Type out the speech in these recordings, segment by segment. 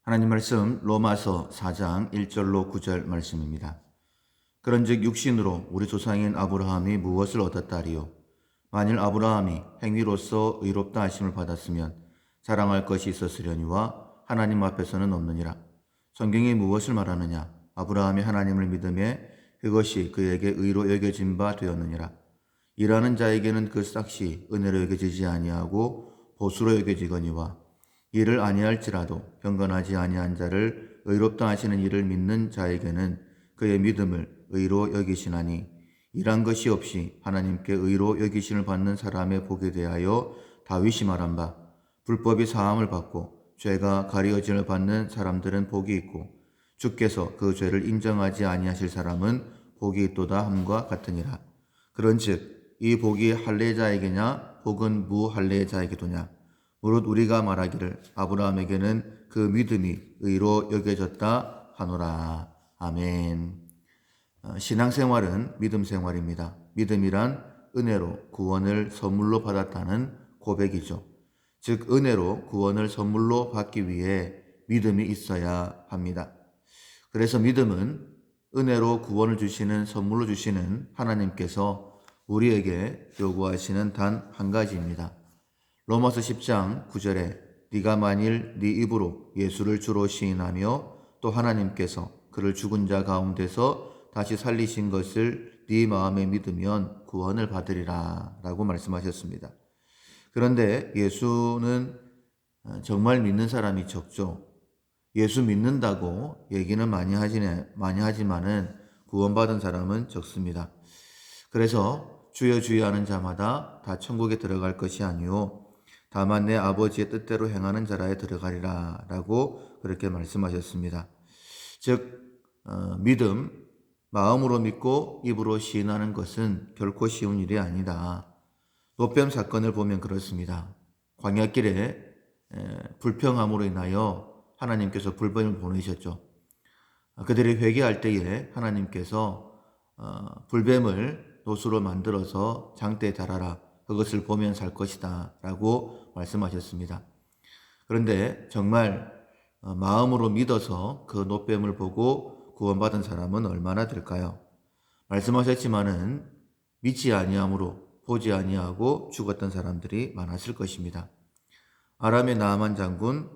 하나님 말씀 로마서 4장 1절로 9절 말씀입니다. 그런즉 육신으로 우리 조상인 아브라함이 무엇을 얻었다리요? 만일 아브라함이 행위로서 의롭다 하심을 받았으면 자랑할 것이 있었으려니와 하나님 앞에서는 없느니라. 성경이 무엇을 말하느냐? 아브라함이 하나님을 믿음에 그것이 그에게 의로 여겨진 바 되었느니라. 일하는 자에게는 그 싹이 은혜로 여겨지지 아니하고 보수로 여겨지거니와 일을 아니할지라도 경건하지 아니한 자를 의롭다 하시는 이를 믿는 자에게는 그의 믿음을 의로 여기시나니 일한 것이 없이 하나님께 의로 여기심을 받는 사람의 복에 대하여 다윗이 말한 바 불법이 사함을 받고 죄가 가리어짐을 받는 사람들은 복이 있고 주께서 그 죄를 인정하지 아니하실 사람은 복이 있도다 함과 같으니라. 그런즉 이 복이 할례자에게냐 혹은 무할례자에게도냐? 무릇 우리가 말하기를 아브라함에게는 그 믿음이 의로 여겨졌다 하노라. 아멘. 신앙생활은 믿음 생활입니다. 믿음이란 은혜로 구원을 선물로 받았다는 고백이죠. 즉 은혜로 구원을 선물로 받기 위해 믿음이 있어야 합니다. 그래서 믿음은 은혜로 구원을 주시는 선물로 주시는 하나님께서 우리에게 요구하시는 단 한 가지입니다. 로마서 10장 9절에 네가 만일 네 입으로 예수를 주로 시인하며 또 하나님께서 그를 죽은 자 가운데서 다시 살리신 것을 네 마음에 믿으면 구원을 받으리라 라고 말씀하셨습니다. 그런데 예수는 정말 믿는 사람이 적죠. 예수 믿는다고 얘기는 많이 하지만은 구원받은 사람은 적습니다. 그래서 주여 주여 하는 자마다 다 천국에 들어갈 것이 아니요 다만 내 아버지의 뜻대로 행하는 자라에 들어가리라 라고 그렇게 말씀하셨습니다. 즉 믿음, 마음으로 믿고 입으로 시인하는 것은 결코 쉬운 일이 아니다. 노뱀 사건을 보면 그렇습니다. 광야길에 불평함으로 인하여 하나님께서 불뱀을 보내셨죠. 그들이 회개할 때에 하나님께서 불뱀을 노수로 만들어서 장대에 달아라. 그것을 보면 살 것이다 라고 말씀하셨습니다. 그런데 정말 마음으로 믿어서 그 노뱀을 보고 구원받은 사람은 얼마나 될까요? 말씀하셨지만은 믿지 아니함으로 보지 아니하고 죽었던 사람들이 많았을 것입니다. 아람의 나아만 장군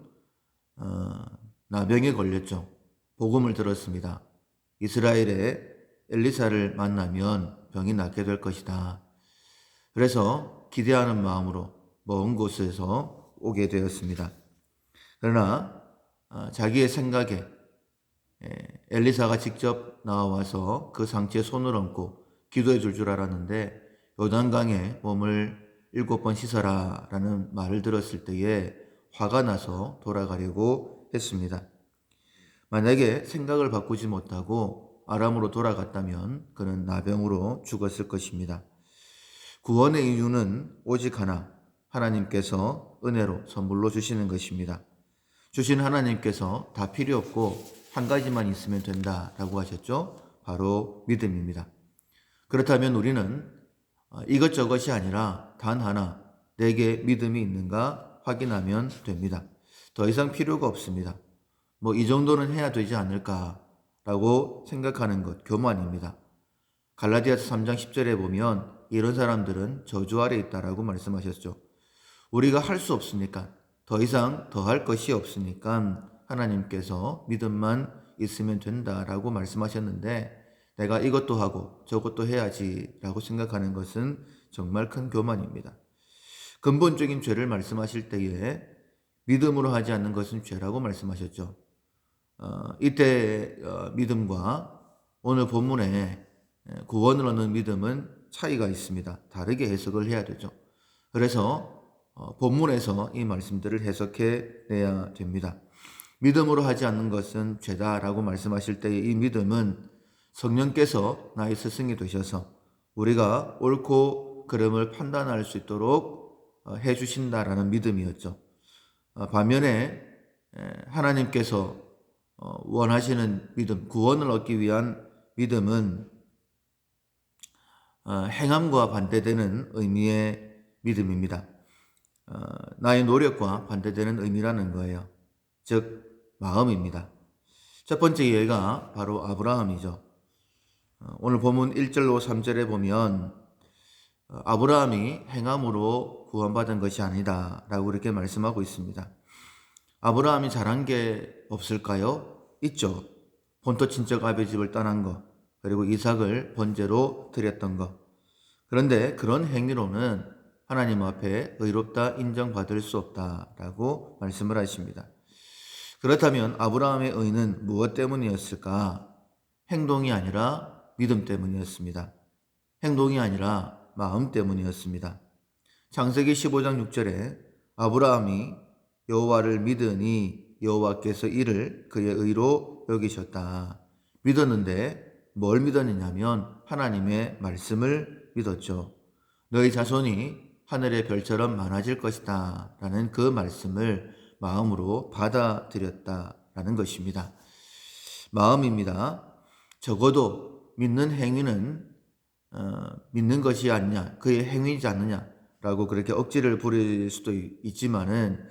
나병에 걸렸죠. 복음을 들었습니다. 이스라엘의 엘리사를 만나면 병이 낫게 될 것이다. 그래서 기대하는 마음으로 먼 곳에서 오게 되었습니다. 그러나 자기의 생각에 엘리사가 직접 나와서 그 상처에 손을 얹고 기도해 줄 줄 알았는데 요단강에 몸을 7번 씻어라 라는 말을 들었을 때에 화가 나서 돌아가려고 했습니다. 만약에 생각을 바꾸지 못하고 아람으로 돌아갔다면 그는 나병으로 죽었을 것입니다. 구원의 이유는 오직 하나, 하나님께서 은혜로 선물로 주시는 것입니다. 주신 하나님께서 다 필요 없고 한 가지만 있으면 된다라고 하셨죠. 바로 믿음입니다. 그렇다면 우리는 이것저것이 아니라 단 하나, 내게 믿음이 있는가 확인하면 됩니다. 더 이상 필요가 없습니다. 이 정도는 해야 되지 않을까라고 생각하는 것, 교만입니다. 갈라디아서 3장 10절에 보면 이런 사람들은 저주 아래 있다라고 말씀하셨죠. 우리가 할 수 없으니까, 더 이상 더 할 것이 없으니까 하나님께서 믿음만 있으면 된다라고 말씀하셨는데 내가 이것도 하고 저것도 해야지라고 생각하는 것은 정말 큰 교만입니다. 근본적인 죄를 말씀하실 때에 믿음으로 하지 않는 것은 죄라고 말씀하셨죠. 이때 믿음과 오늘 본문에 구원을 얻는 믿음은 차이가 있습니다. 다르게 해석을 해야 되죠. 그래서 본문에서 이 말씀들을 해석해 내야 됩니다. 믿음으로 하지 않는 것은 죄다라고 말씀하실 때의 이 믿음은 성령께서 나의 스승이 되셔서 우리가 옳고 그름을 판단할 수 있도록 해주신다라는 믿음이었죠. 반면에 하나님께서 원하시는 믿음, 구원을 얻기 위한 믿음은 행함과 반대되는 의미의 믿음입니다. 나의 노력과 반대되는 의미라는 거예요. 즉 마음입니다. 첫 번째 예가 바로 아브라함이죠. 오늘 본문 1절로 3절에 보면 아브라함이 행함으로 구원받은 것이 아니다 라고 이렇게 말씀하고 있습니다. 아브라함이 잘한 게 없을까요? 있죠. 본토 친척 아비 집을 떠난 거, 그리고 이삭을 번제로 드렸던 거. 그런데 그런 행위로는 하나님 앞에 의롭다 인정받을 수 없다라고 말씀을 하십니다. 그렇다면 아브라함의 의는 무엇 때문이었을까? 행동이 아니라 믿음 때문이었습니다. 행동이 아니라 마음 때문이었습니다. 창세기 15장 6절에 아브라함이 여호와를 믿으니 여호와께서 이를 그의 의로 여기셨다. 믿었는데 뭘 믿었느냐면 하나님의 말씀을 믿었죠. 너희 자손이 하늘의 별처럼 많아질 것이다 라는 그 말씀을 마음으로 받아들였다라는 것입니다. 마음입니다. 적어도 믿는 행위는 믿는 것이 아니냐, 그의 행위이지 않느냐라고 그렇게 억지를 부릴 수도 있지만은,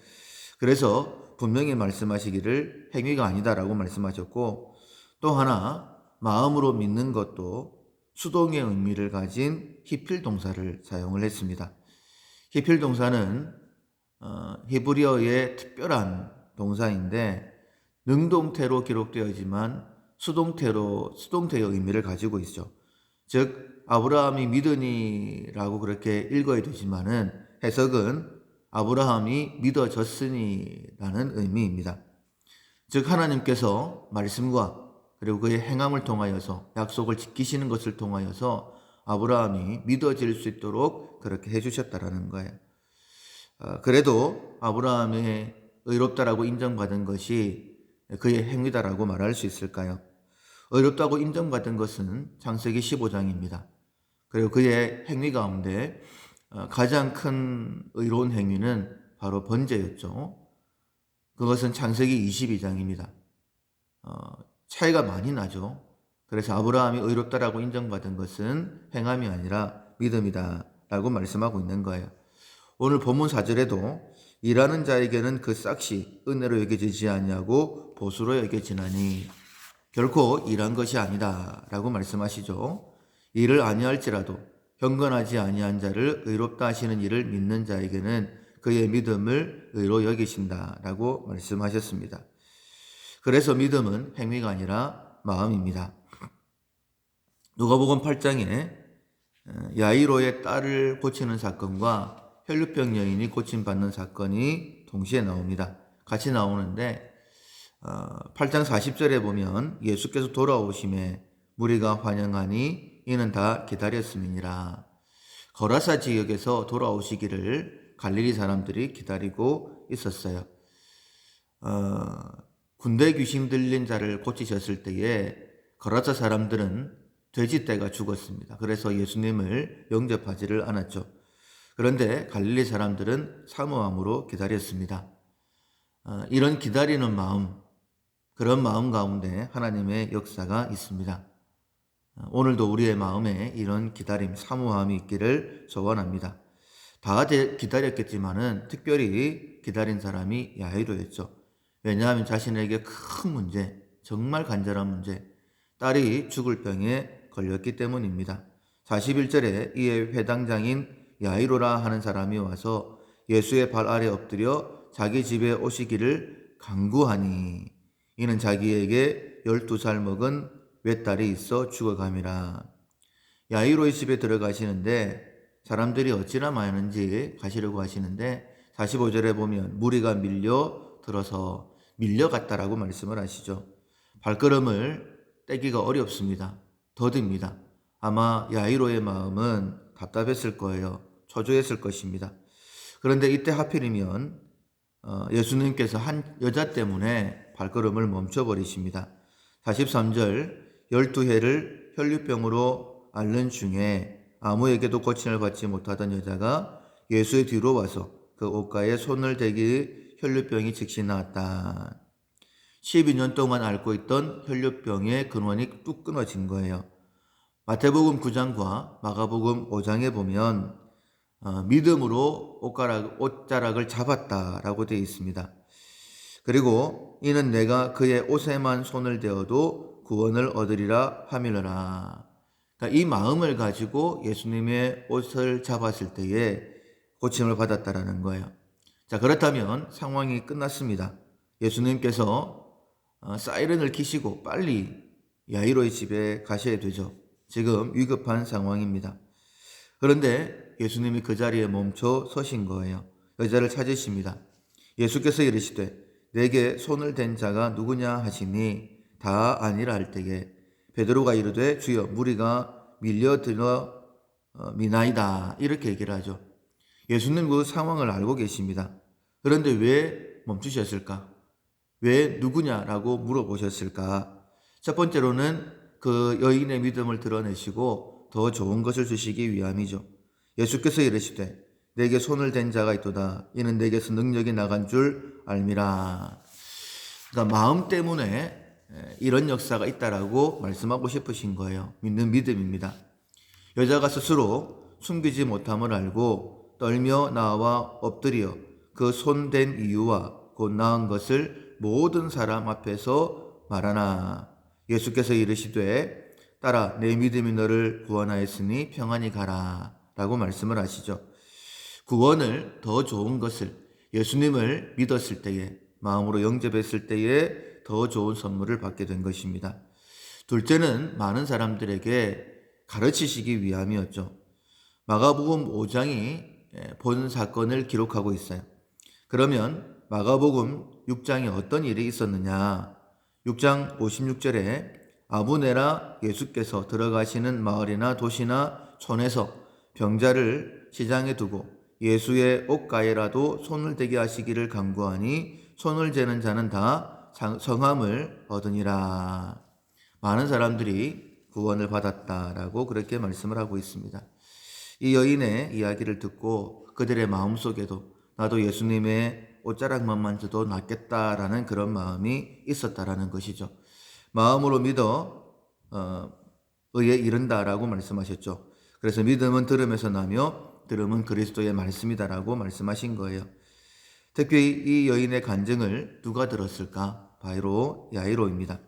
그래서 분명히 말씀하시기를 행위가 아니다라고 말씀하셨고, 또 하나 마음으로 믿는 것도 수동의 의미를 가진 히필 동사를 사용을 했습니다. 히필 동사는 히브리어의 특별한 동사인데 능동태로 기록되어지만 수동태의 의미를 가지고 있죠. 즉 아브라함이 믿으니라고 그렇게 읽어야 되지만은 해석은 아브라함이 믿어졌으니라는 의미입니다. 즉 하나님께서 말씀과 그리고 그의 행함을 통하여서 약속을 지키시는 것을 통하여서 아브라함이 믿어질 수 있도록 그렇게 해주셨다라는 거예요. 그래도 아브라함의 의롭다라고 인정받은 것이 그의 행위다라고 말할 수 있을까요? 의롭다고 인정받은 것은 창세기 15장입니다. 그리고 그의 행위 가운데 가장 큰 의로운 행위는 바로 번제였죠. 그것은 창세기 22장입니다. 차이가 많이 나죠. 그래서 아브라함이 의롭다라고 인정받은 것은 행함이 아니라 믿음이다 라고 말씀하고 있는 거예요. 오늘 본문 4절에도 일하는 자에게는 그 싹이 은혜로 여겨지지 아니하고 보수로 여겨지나니, 결코 일한 것이 아니다 라고 말씀하시죠. 일을 아니할지라도 경건하지 아니한 자를 의롭다 하시는 이를 믿는 자에게는 그의 믿음을 의로 여기신다 라고 말씀하셨습니다. 그래서 믿음은 행위가 아니라 마음입니다. 누가복음 8장에 야이로의 딸을 고치는 사건과 혈루병 여인이 고침받는 사건이 동시에 나옵니다. 같이 나오는데 8장 40절에 보면 예수께서 돌아오심에 무리가 환영하니 이는 다 기다렸음이니라. 거라사 지역에서 돌아오시기를 갈릴리 사람들이 기다리고 있었어요. 군대 귀신 들린 자를 고치셨을 때에 거라사 사람들은 돼지떼가 죽었습니다. 그래서 예수님을 영접하지를 않았죠. 그런데 갈릴리 사람들은 사모함으로 기다렸습니다. 이런 기다리는 마음, 그런 마음 가운데 하나님의 역사가 있습니다. 오늘도 우리의 마음에 이런 기다림, 사모함이 있기를 소원합니다. 다 기다렸겠지만은 특별히 기다린 사람이 야이로였죠. 왜냐하면 자신에게 큰 문제, 정말 간절한 문제, 딸이 죽을 병에 걸렸기 때문입니다. 41절에 이에 회당장인 야이로라 하는 사람이 와서 예수의 발 아래 엎드려 자기 집에 오시기를 간구하니 이는 자기에게 12살 먹은 외딸이 있어 죽어감이라. 야이로의 집에 들어가시는데 사람들이 어찌나 많은지 가시려고 하시는데 45절에 보면 무리가 밀려들어서 밀려갔다라고 말씀을 하시죠. 발걸음을 떼기가 어렵습니다. 더딥니다. 아마 야이로의 마음은 답답했을 거예요. 초조했을 것입니다. 그런데 이때 하필이면 예수님께서 한 여자 때문에 발걸음을 멈춰버리십니다. 43절 12해를 혈류병으로 앓는 중에 아무에게도 고침을 받지 못하던 여자가 예수의 뒤로 와서 그 옷가에 손을 대기 혈류병이 즉시 나았다. 12년 동안 앓고 있던 혈류병의 근원이 뚝 끊어진 거예요. 마태복음 9장과 마가복음 5장에 보면 믿음으로 옷자락을 잡았다라고 되어 있습니다. 그리고 이는 내가 그의 옷에만 손을 대어도 구원을 얻으리라 하밀러라. 그러니까 이 마음을 가지고 예수님의 옷을 잡았을 때에 고침을 받았다라는 거예요. 자, 그렇다면 상황이 끝났습니다. 예수님께서 사이렌을 키시고 빨리 야이로의 집에 가셔야 되죠. 지금 위급한 상황입니다. 그런데 예수님이 그 자리에 멈춰 서신 거예요. 여자를 찾으십니다. 예수께서 이르시되 내게 손을 댄 자가 누구냐 하시니 다 아니라 할 때에 베드로가 이르되 주여 무리가 밀려들어 미나이다 이렇게 얘기를 하죠. 예수님 그 상황을 알고 계십니다. 그런데 왜 멈추셨을까? 왜 누구냐라고 물어보셨을까? 첫 번째로는 그 여인의 믿음을 드러내시고 더 좋은 것을 주시기 위함이죠. 예수께서 이르시되 내게 손을 댄 자가 있도다. 이는 내게서 능력이 나간 줄 알미라. 그러니까 마음 때문에 이런 역사가 있다라고 말씀하고 싶으신 거예요. 믿는 믿음입니다. 여자가 스스로 숨기지 못함을 알고 떨며 나와 엎드려 그 손댄 이유와 곧 나은 것을 모든 사람 앞에서 말하나. 예수께서 이르시되 따라 내 믿음이 너를 구원하였으니 평안히 가라 라고 말씀을 하시죠. 구원을 더 좋은 것을 예수님을 믿었을 때에 마음으로 영접했을 때에 더 좋은 선물을 받게 된 것입니다. 둘째는 많은 사람들에게 가르치시기 위함이었죠. 마가복음 5장이 본 사건을 기록하고 있어요. 그러면 마가복음 6장에 어떤 일이 있었느냐? 6장 56절에 아부네라 예수께서 들어가시는 마을이나 도시나 촌에서 병자를 시장에 두고 예수의 옷가에라도 손을 대게 하시기를 간구하니 손을 재는 자는 다 성함을 얻으니라. 많은 사람들이 구원을 받았다라고 그렇게 말씀을 하고 있습니다. 이 여인의 이야기를 듣고 그들의 마음속에도 나도 예수님의 옷자락만 만져도 낫겠다라는 그런 마음이 있었다라는 것이죠. 마음으로 믿어 의에 이른다라고 말씀하셨죠. 그래서 믿음은 들음에서 나며 들음은 그리스도의 말씀이다라고 말씀하신 거예요. 특히 이 여인의 간증을 누가 들었을까? 바로 야이로입니다.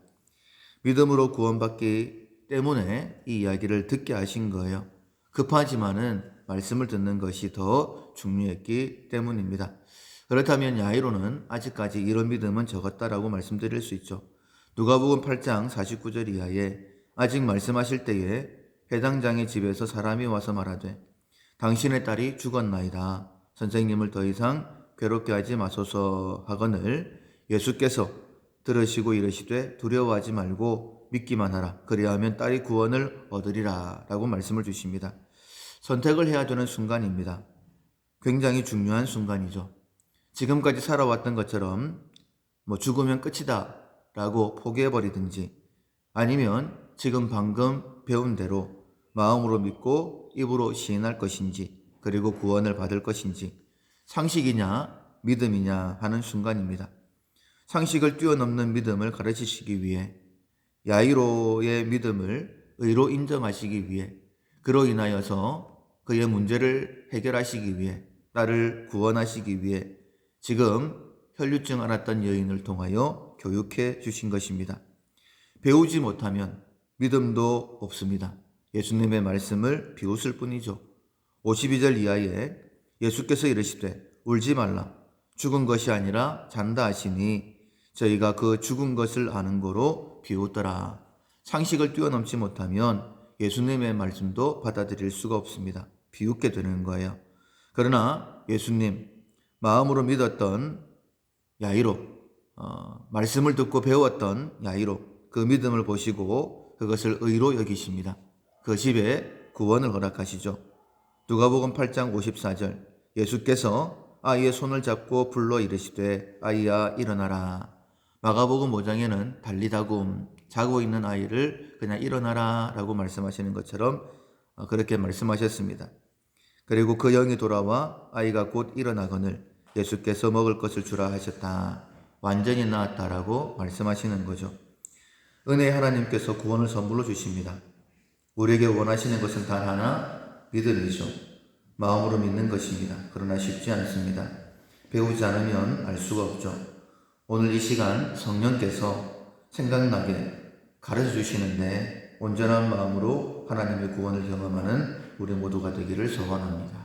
믿음으로 구원받기 때문에 이 이야기를 듣게 하신 거예요. 급하지만은 말씀을 듣는 것이 더 중요했기 때문입니다. 그렇다면 야이로는 아직까지 이런 믿음은 적었다라고 말씀드릴 수 있죠. 누가복음 8장 49절 이하에 아직 말씀하실 때에 해당 장의 집에서 사람이 와서 말하되 당신의 딸이 죽었나이다. 선생님을 더 이상 괴롭게 하지 마소서 하거늘 예수께서 들으시고 이르시되 두려워하지 말고 믿기만 하라. 그리하면 딸이 구원을 얻으리라 라고 말씀을 주십니다. 선택을 해야 되는 순간입니다. 굉장히 중요한 순간이죠. 지금까지 살아왔던 것처럼 죽으면 끝이다 라고 포기해버리든지 아니면 지금 방금 배운 대로 마음으로 믿고 입으로 시인할 것인지 그리고 구원을 받을 것인지 상식이냐 믿음이냐 하는 순간입니다. 상식을 뛰어넘는 믿음을 가르치시기 위해 야이로의 믿음을 의로 인정하시기 위해 그로 인하여서 그의 문제를 해결하시기 위해 딸을 구원하시기 위해 지금 혈류증 앓았던 여인을 통하여 교육해 주신 것입니다. 배우지 못하면 믿음도 없습니다. 예수님의 말씀을 비웃을 뿐이죠. 52절 이하에 예수께서 이르시되 울지 말라 죽은 것이 아니라 잔다 하시니 저희가 그 죽은 것을 아는 거로 비웃더라. 상식을 뛰어넘지 못하면 예수님의 말씀도 받아들일 수가 없습니다. 비웃게 되는 거예요. 그러나 예수님 마음으로 믿었던 야이로 말씀을 듣고 배웠던 야이로 그 믿음을 보시고 그것을 의로 여기십니다. 그 집에 구원을 허락하시죠. 누가복음 8장 54절 예수께서 아이의 손을 잡고 불러 이르시되 아이야 일어나라. 마가복음 5장에는 달리다굼 자고 있는 아이를 그냥 일어나라 라고 말씀하시는 것처럼 그렇게 말씀하셨습니다. 그리고 그 영이 돌아와 아이가 곧 일어나거늘 예수께서 먹을 것을 주라 하셨다. 완전히 나았다라고 말씀하시는 거죠. 은혜의 하나님께서 구원을 선물로 주십니다. 우리에게 원하시는 것은 단 하나 믿음이죠. 마음으로 믿는 것입니다. 그러나 쉽지 않습니다. 배우지 않으면 알 수가 없죠. 오늘 이 시간 성령께서 생각나게 가르쳐 주시는데 온전한 마음으로 하나님의 구원을 경험하는 우리 모두가 되기를 소원합니다.